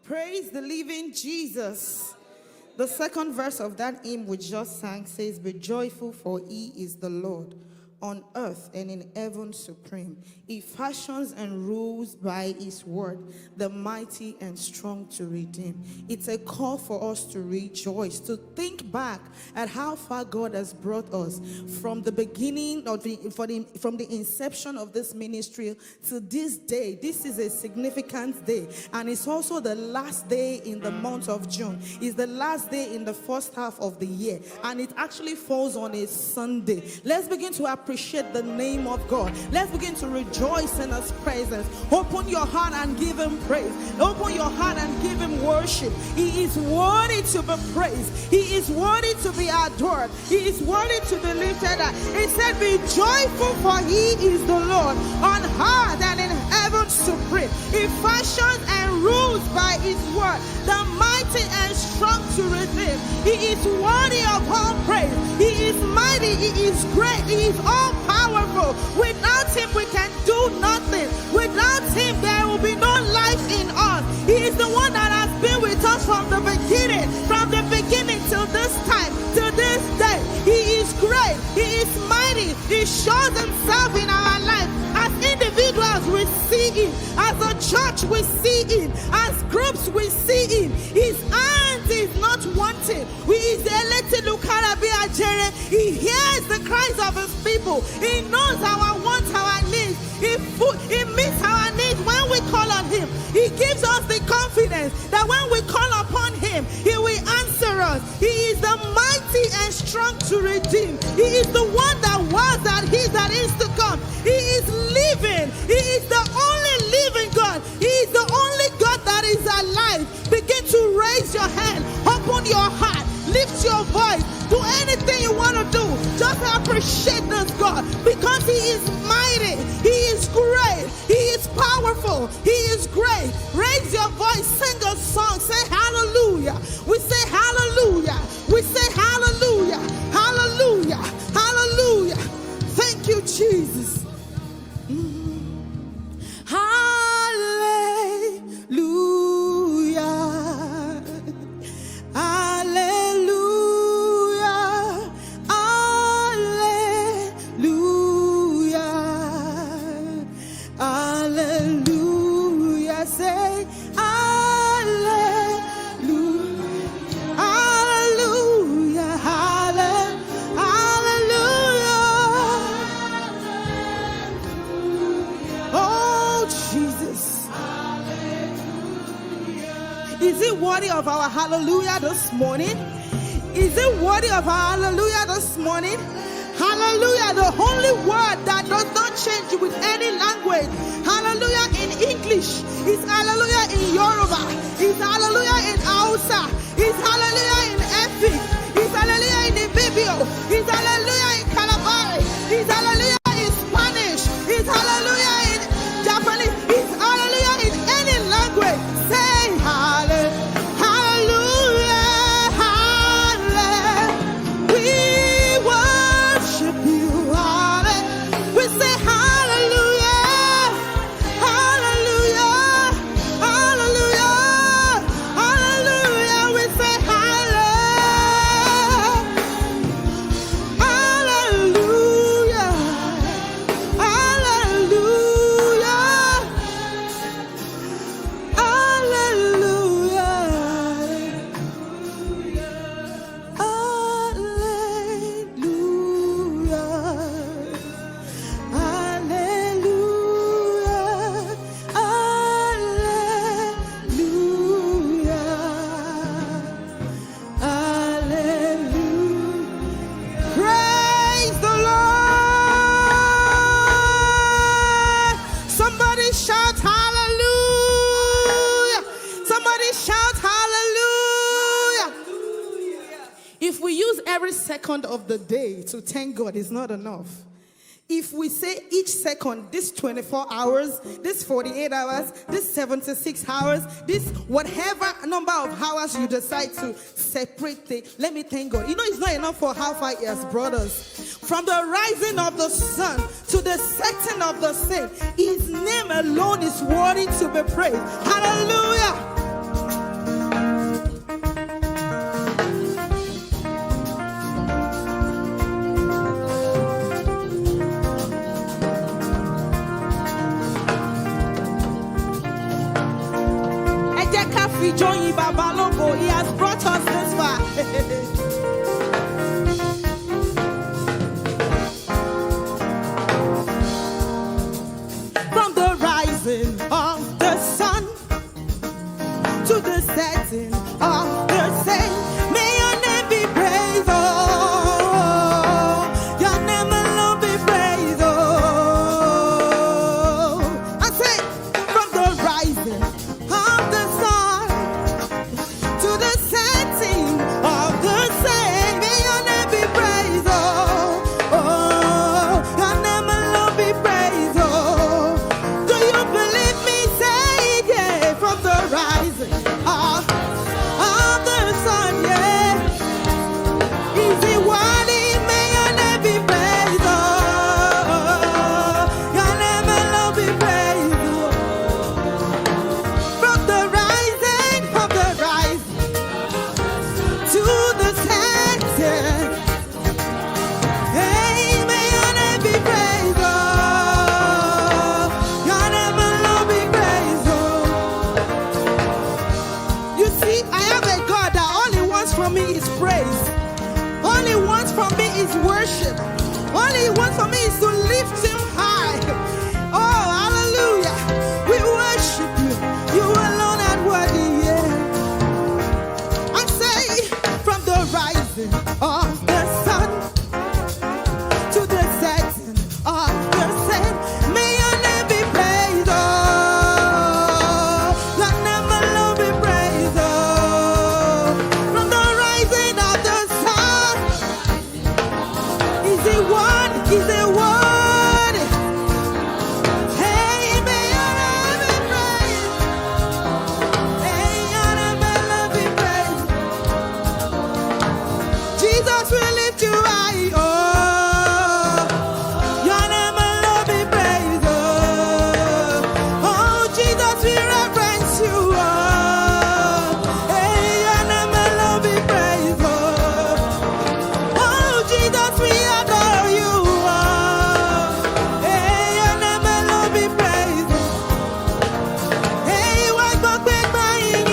Praise the living Jesus. The second verse of that hymn we just sang says, be joyful, for he is the Lord, on earth and in heaven supreme. He fashions and rules by his word, the mighty and strong to redeem. It's a call for us to rejoice, to think back at how far God has brought us from the beginning of from the inception of this ministry to this day. This is a significant day, and it's also the last day in the month of June. It's the last day in the first half of the year, and it actually falls on a Sunday. Let's begin to appreciate the name of God. Let's begin to rejoice in his presence. Open your heart and give him praise. Open your heart and give him worship. He is worthy to be praised. He is worthy to be adored. He is worthy to be lifted up. He said, be joyful, for he is the Lord, on earth and in heaven supreme. He fashions and rules by his word, the mighty and strong to redeem. He is worthy of all praise. He is mighty. He is great. He is all powerful. Without him we can do nothing. Without him there will be no life in us. He is the one that has been with us from the beginning till this time, till this day. He is great. He is mighty. He shows himself in our life. As individuals we see him. As a church we see him. As groups we see him. His hand is not wanting. He hears the cries of his people. He knows our wants, our needs. He meets our needs when we call on him. He gives us the confidence that when we call upon him, he will answer us. He is the mighty and strong to redeem. He is the one that was, that is to come. He is living. He is the only living God. He is the only God that is alive. Begin to raise your hand. Open your heart. Lift your voice. Do anything you want to do. Just appreciate this God, because he is mighty. He is great. He is powerful. He is great. Raise your voice. Sing a song. Say hallelujah. We say hallelujah. We say hallelujah. Hallelujah. Hallelujah. Thank you, Jesus. Hallelujah. Hallelujah. Hallelujah. Hallelujah. Say hallelujah. Hallelujah. Hallelujah. Oh, Jesus. Is it worthy of our hallelujah this morning? Is it worthy of our hallelujah this morning? Hallelujah, the only word that does not change with any language. Hallelujah in English is hallelujah in Yoruba, is hallelujah in Hausa, is hallelujah in Efik, is hallelujah in Ibibio, is hallelujah in Calabar, is hallelujah in Spanish, is hallelujah in Japanese, is hallelujah in any language. Say hallelujah. Second of the day to thank God is not enough. If we say each second, this 24 hours, this 48 hours, this 76 hours, this whatever number of hours you decide to separate it, let me thank God. You know, it's not enough for how far he has brought us. From the rising of the sun to the setting of the same, his name alone is worthy to be praised. Hallelujah. Babalogo. He has brought us this far. From the rising of the sun to the setting of the same, may your name be praised. Oh, your name alone be praised. Oh, I say, from the rising of the sun to the setting of the same, may your name be praised. Oh, your name alone be praised. Oh, do you believe me? Say it, yeah. From the rising of the sun, yeah. Is it worthy? May your name be praised. Oh, your name alone be praised. From the rising to the setting, hey, may your name be praised. Oh, your name alone be praised. Oh, you see, I have a God that all He wants from me is praise. All He wants from me is worship. All He wants from me is to lift Him high. Oh, hallelujah. We worship You. You alone are worthy, yeah. I say, from the rising of the sun to the setting of the same, may your name be praised. Oh, your name alone be praised. Oh, from the rising of the sun, is it one? Is it one? Hey, may your name be praised. Hey, your name alone be praised. Jesus will lift you high. Oh, your name alone be praised. Oh, Jesus will reverence you. Oh, hey, your name alone be praised. Oh, Jesus will adore you. Oh, hey, your name alone be praised. Hey, what's my quick mind?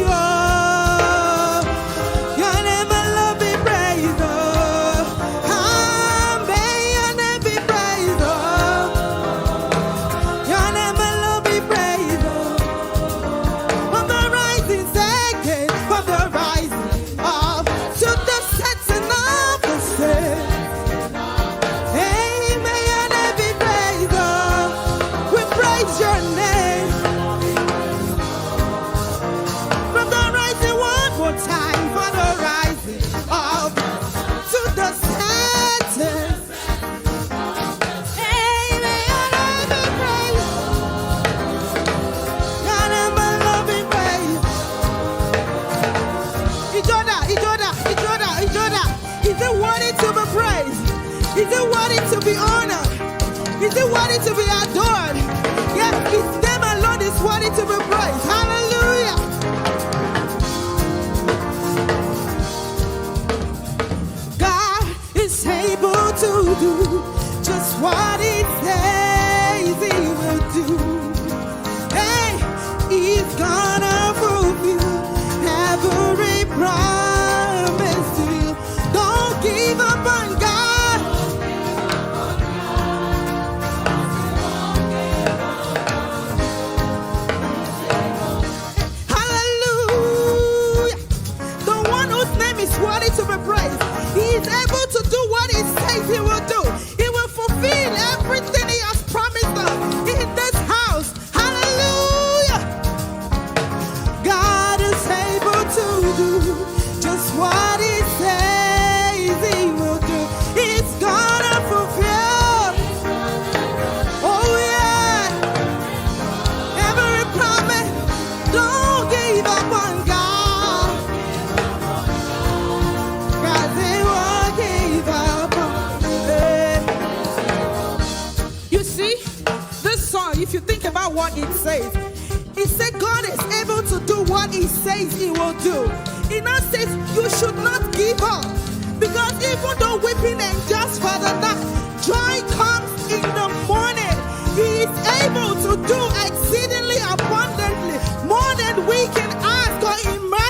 Oh, your name alone be praised. May your name be praised. Your name alone be praised. From the rising second, from the rising up to the setting of the sun. Hey, may your name be praised. We praise your name. From the rising one more time, from the rising up to the setting. Hey, may your name be praised. Your name alone be praised. Ijoda. Is it worthy to be praised? Is it worthy to be honored? Is it worthy to be adored? Yes, His name alone is worthy to be praised. Hallelujah. God is able to do just what He says He will do. Hey, He's gonna fulfill every promise to you. Don't give up on God. Hallelujah. The one whose name is worthy to be praised. He is able to do what He says He will do. He will fulfill everything He has promised us in this house. Hallelujah. God is able to do just what He says He will do. He's gonna fulfill. Oh yeah. Every promise. Don't give up on God. 'Cause He won't give up on you. You see, this song, if you think about what it says God is able to do what He says He will do. It now says you should not give up. Because even though weeping endures for the night, joy comes in the morning. He is able to do exceedingly abundantly more than we can ask or imagine.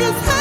His hand.